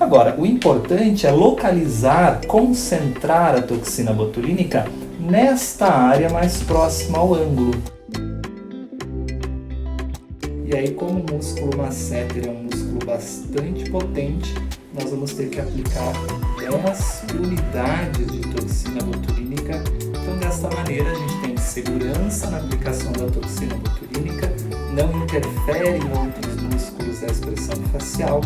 Agora, o importante é localizar, concentrar a toxina botulínica nesta área mais próxima ao ângulo. E aí, como o músculo masseter é um músculo bastante potente, nós vamos ter que aplicar 10 unidades de toxina botulínica. Então, desta maneira, a gente tem segurança na aplicação da toxina botulínica, não interfere em outros músculos da expressão facial